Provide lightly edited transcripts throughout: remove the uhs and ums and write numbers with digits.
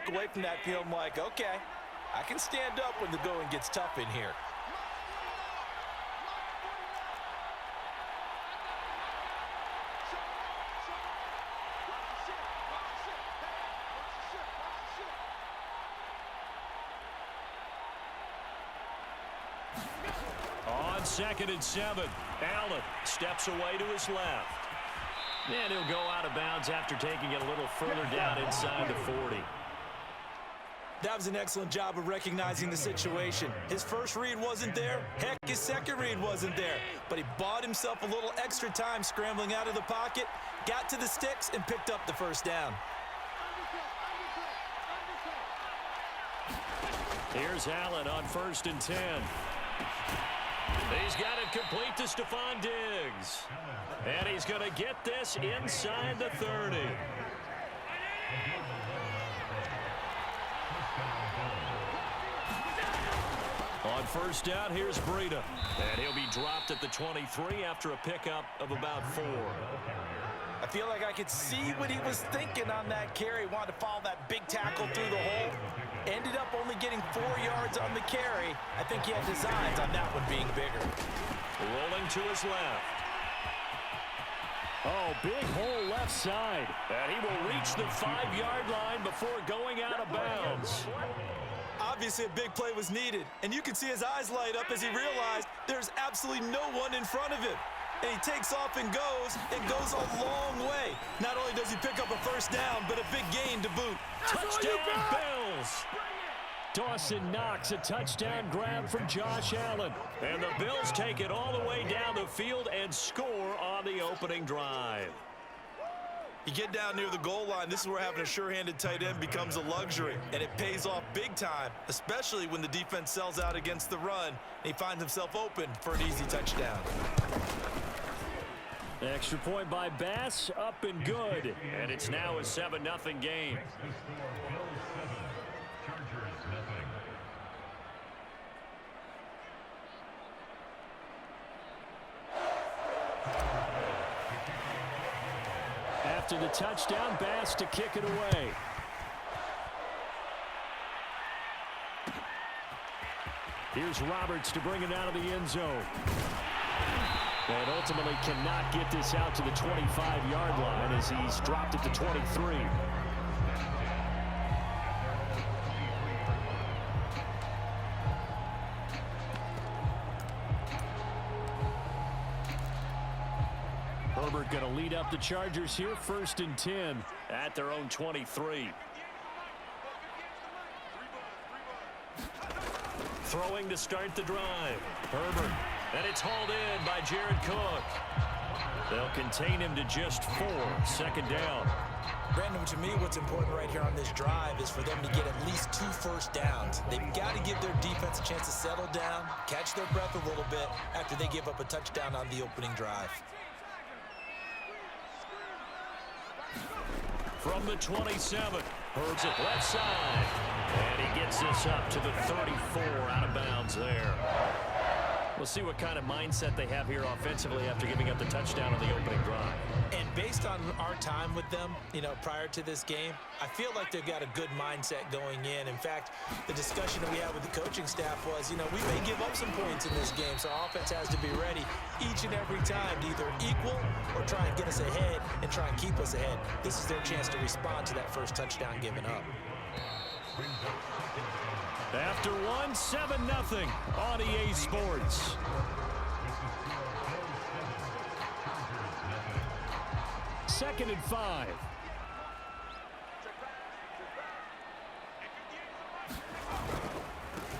walk away from that feeling like, okay, I can stand up when the going gets tough in here. On 2nd and 7, Allen steps away to his left. And he'll go out of bounds after taking it a little further down inside the 40. That was an excellent job of recognizing the situation. His first read wasn't there. Heck, his second read wasn't there. But he bought himself a little extra time scrambling out of the pocket, got to the sticks, and picked up the first down. Here's Allen on 1st and 10. He's got it complete to Stephon Diggs. And he's going to get this inside the 30. On 1st down, here's Breida. And he'll be dropped at the 23 after a pickup of about 4. I feel like I could see what he was thinking on that carry. Wanted to follow that big tackle through the hole. Ended up only getting 4 yards on the carry. I think he had designs on that one being bigger. Rolling to his left. Oh, big hole left side. And he will reach the 5-yard line before going out of bounds. Obviously, a big play was needed, and you can see his eyes light up as he realized there's absolutely no one in front of him. And he takes off and goes a long way. Not only does he pick up a first down, but a big gain to boot. Touchdown, Bills! Dawson Knox, a touchdown grab from Josh Allen. And the Bills take it all the way down the field and score on the opening drive. You get down near the goal line, this is where having a sure-handed tight end becomes a luxury, and it pays off big time, especially when the defense sells out against the run, and he finds himself open for an easy touchdown. Extra point by Bass, up and good. And it's now a 7-0 game. After the touchdown, Bass to kick it away. Here's Roberts to bring it out of the end zone. And ultimately cannot get this out to the 25-yard line as he's dropped it to 23. Herbert going to lead up the Chargers here, 1st and 10 at their own 23. Throwing to start the drive. Herbert. And it's hauled in by Jared Cook. They'll contain him to just 4. 2nd down. Brandon, to me, what's important right here on this drive is for them to get at least 2 first downs. They've got to give their defense a chance to settle down, catch their breath a little bit after they give up a touchdown on the opening drive. From the 27, Herb's it left side. And he gets this up to the 34, out of bounds there. We'll see what kind of mindset they have here offensively after giving up the touchdown on the opening drive. And based on our time with them, prior to this game, I feel like they've got a good mindset going in. In fact, the discussion that we had with the coaching staff was, we may give up some points in this game, so our offense has to be ready each and every time to either equal or try and get us ahead and try and keep us ahead. This is their chance to respond to that first touchdown given up. After 1, 7-0 on EA Sports. Second and 5.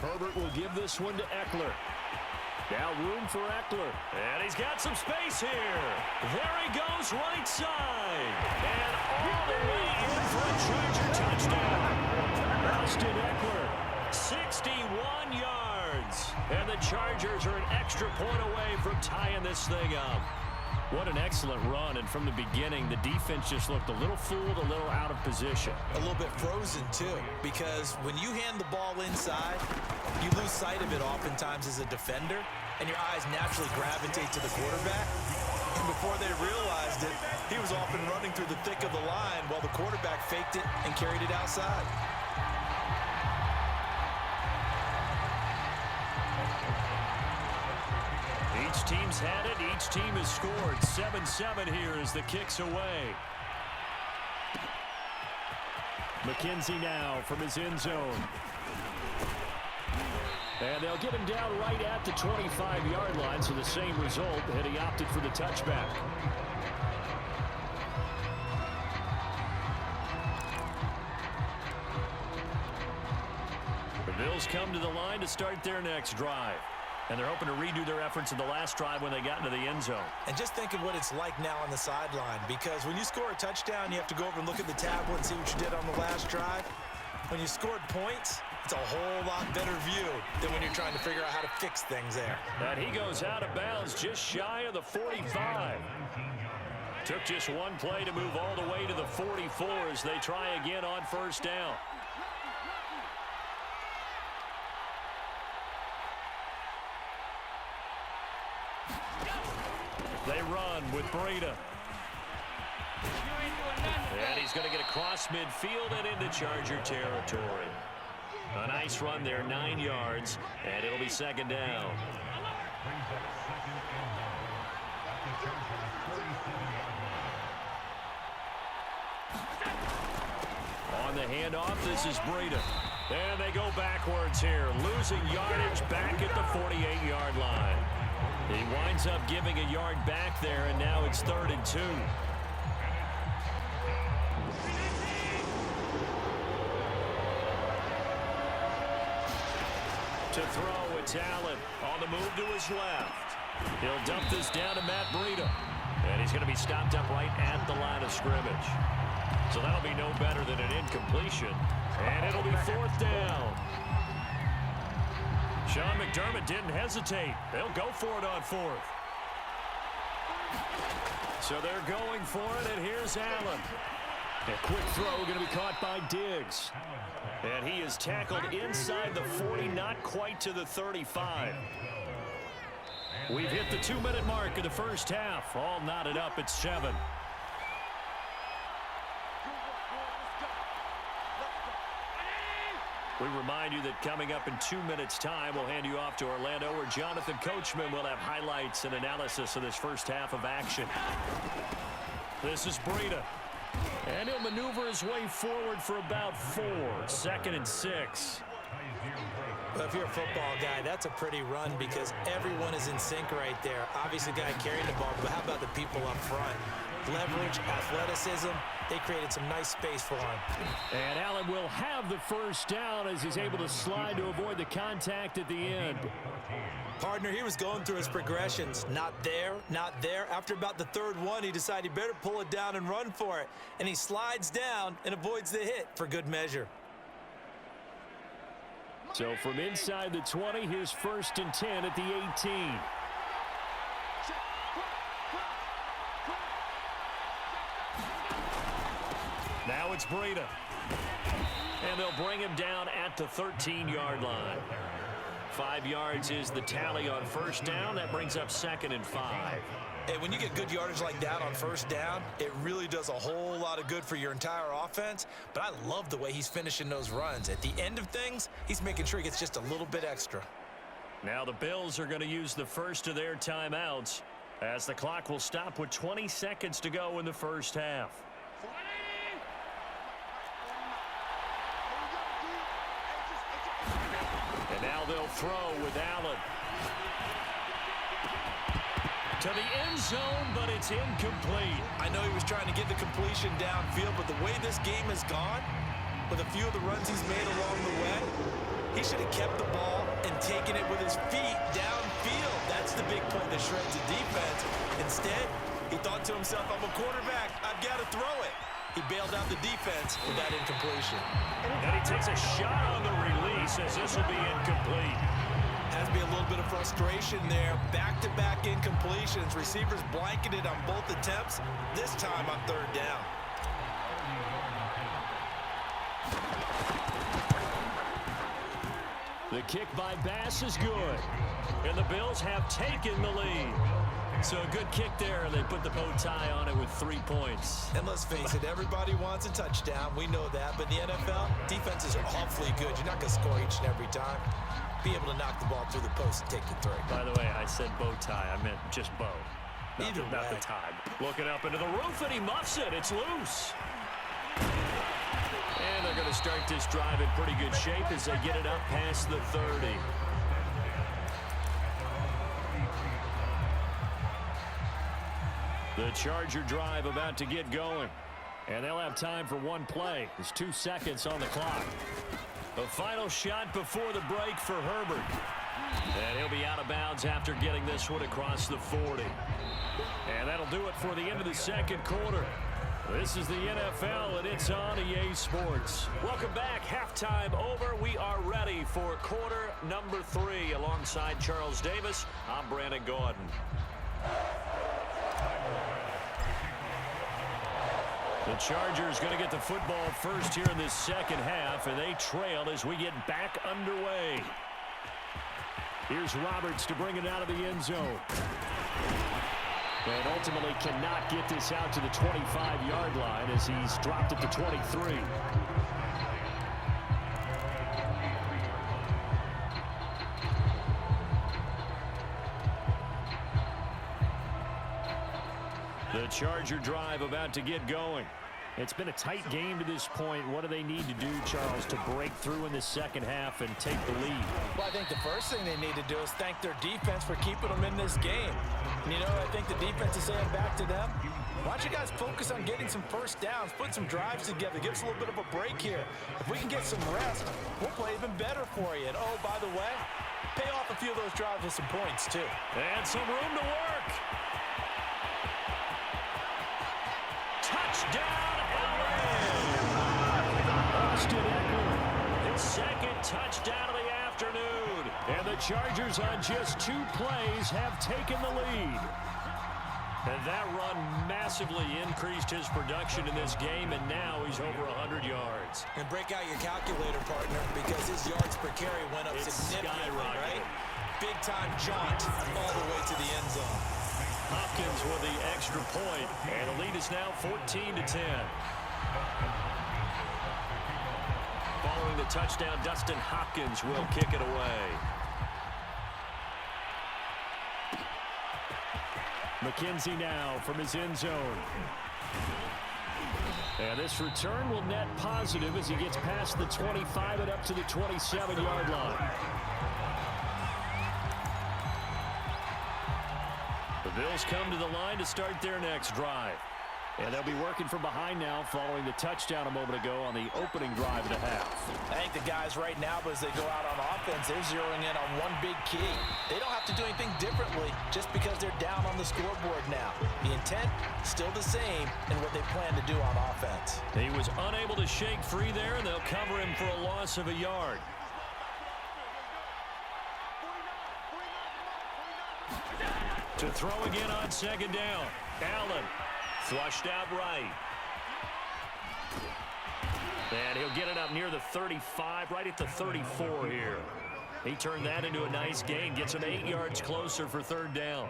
Herbert will give this one to Eckler. Now room for Eckler. And he's got some space here. There he goes right side. And all the way in for a Charger touchdown. Austin Eckler, 61 yards. And the Chargers are an extra point away from tying this thing up. What an excellent run, and from the beginning, the defense just looked a little fooled, a little out of position. A little bit frozen, too, because when you hand the ball inside, you lose sight of it oftentimes as a defender, and your eyes naturally gravitate to the quarterback. And before they realized it, he was off and running through the thick of the line while the quarterback faked it and carried it outside. Each team's had it. Each team has scored. 7-7 here as the kick's away. McKenzie now from his end zone. And they'll get him down right at the 25-yard line, so the same result, and he opted for the touchback. The Bills come to the line to start their next drive. And they're hoping to redo their efforts in the last drive when they got into the end zone. And just think of what it's like now on the sideline, because when you score a touchdown, you have to go over and look at the tablet and see what you did on the last drive. When you scored points, it's a whole lot better view than when you're trying to figure out how to fix things there. And he goes out of bounds just shy of the 45. Took just one play to move all the way to the 44 as they try again on first down. They run with Breida. And he's going to get across midfield and into Charger territory. A nice run there, 9 yards, and it'll be second down. On the handoff, this is Breida. And they go backwards here, losing yardage back at the 48-yard line. He winds up giving a yard back there, and now it's 3rd and 2. To throw, it's Allen on the move to his left. He'll dump this down to Matt Breida. And he's going to be stopped up right at the line of scrimmage. So that'll be no better than an incompletion. And it'll be 4th down. Sean McDermott didn't hesitate. They'll go for it on 4th. So they're going for it, and here's Allen. A quick throw going to be caught by Diggs. And he is tackled inside the 40, not quite to the 35. We've hit the 2-minute mark of the first half. All knotted up at 7. We remind you that coming up in 2 minutes' time, we'll hand you off to Orlando, where Jonathan Coachman will have highlights and analysis of this first half of action. This is Breida. And he'll maneuver his way forward for about 4. 2nd and 6. Well, if you're a football guy, that's a pretty run because everyone is in sync right there. Obviously, the guy carrying the ball, but how about the people up front? Leverage, athleticism, they created some nice space for him. And Allen will have the first down as he's able to slide to avoid the contact at the end. Partner, he was going through his progressions. Not there, not there. After about the 3rd one, he decided he better pull it down and run for it. And he slides down and avoids the hit for good measure. So from inside the 20, here's 1st and 10 at the 18. Now it's Breida. And they'll bring him down at the 13-yard line. 5 yards is the tally on first down. That brings up 2nd and 5. Hey, when you get good yardage like that on first down, it really does a whole lot of good for your entire offense. But I love the way he's finishing those runs. At the end of things, he's making sure he gets just a little bit extra. Now the Bills are going to use the first of their timeouts as the clock will stop with 20 seconds to go in the first half. And now they'll throw with Allen. To the end zone, but it's incomplete. I know he was trying to get the completion downfield, but the way this game has gone, with a few of the runs he's made along the way, he should have kept the ball and taken it with his feet downfield. That's the big point that shreds the defense. Instead, he thought to himself, I'm a quarterback, I've got to throw it. He bailed out the defense with that incompletion. And he takes a shot on the release as this will be incomplete. Has to be a little bit of frustration there. Back-to-back incompletions. Receivers blanketed on both attempts, this time on 3rd down. The kick by Bass is good. And the Bills have taken the lead. So a good kick there, and they put the bow tie on it with 3 points. And let's face it, everybody wants a touchdown. We know that. But in the NFL, defenses are awfully good. You're not going to score each and every time. Be able to knock the ball through the post and take the three. By the way, I said bow tie. I meant just bow. Not the tie. Looking up into the roof, and he muffs it. It's loose. And they're going to start this drive in pretty good shape as they get it up past the 30. The Charger drive about to get going. And they'll have time for one play. There's 2 seconds on the clock. The final shot before the break for Herbert. And he'll be out of bounds after getting this one across the 40. And that'll do it for the end of the second quarter. This is the NFL, and it's on EA Sports. Welcome back. Halftime over. We are ready for quarter number 3. Alongside Charles Davis, I'm Brandon Gordon. The Chargers going to get the football first here in this second half, and they trail as we get back underway. Here's Roberts to bring it out of the end zone. And ultimately cannot get this out to the 25-yard line as he's dropped it to 23. The Charger drive about to get going. It's been a tight game to this point. What do they need to do, Charles, to break through in the second half and take the lead? Well, I think the first thing they need to do is thank their defense for keeping them in this game. And, you know, I think the defense is saying back to them, why don't you guys focus on getting some first downs, put some drives together, give us a little bit of a break here. If we can get some rest, we'll play even better for you. And, oh, by the way, pay off a few of those drives with some points, too. And some room to work. Touchdown, Austin Eckler, his second touchdown of the afternoon. And the Chargers on just 2 plays have taken the lead. And that run massively increased his production in this game, and now he's over 100 yards. And break out your calculator, partner, because his yards per carry went up significantly, right? Big-time jaunt all the way to the end zone. Hopkins with the extra point, and the lead is now 14-10. Following the touchdown, Dustin Hopkins will kick it away. McKenzie now from his end zone. And this return will net positive as he gets past the 25 and up to the 27-yard line. The Bills come to the line to start their next drive. And they'll be working from behind now following the touchdown a moment ago on the opening drive of the half. I think the guys right now, as they go out on offense, they're zeroing in on one big key. They don't have to do anything differently just because they're down on the scoreboard now. The intent, still the same in what they plan to do on offense. He was unable to shake free there, and they'll cover him for a loss of a yard. To throw again on second down. Allen flushed out right. And he'll get it up near the 35, right at the 34 here. He turned that into a nice gain, gets him 8 yards closer for third down.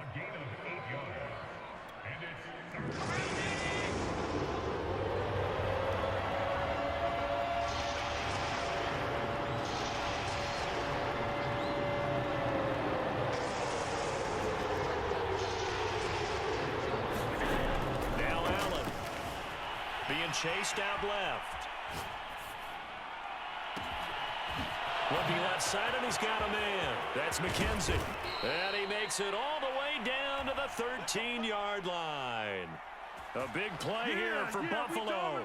Chased out left. Looking left side, and he's got a man. That's McKenzie. And he makes it all the way down to the 13-yard line. A big play here for Buffalo.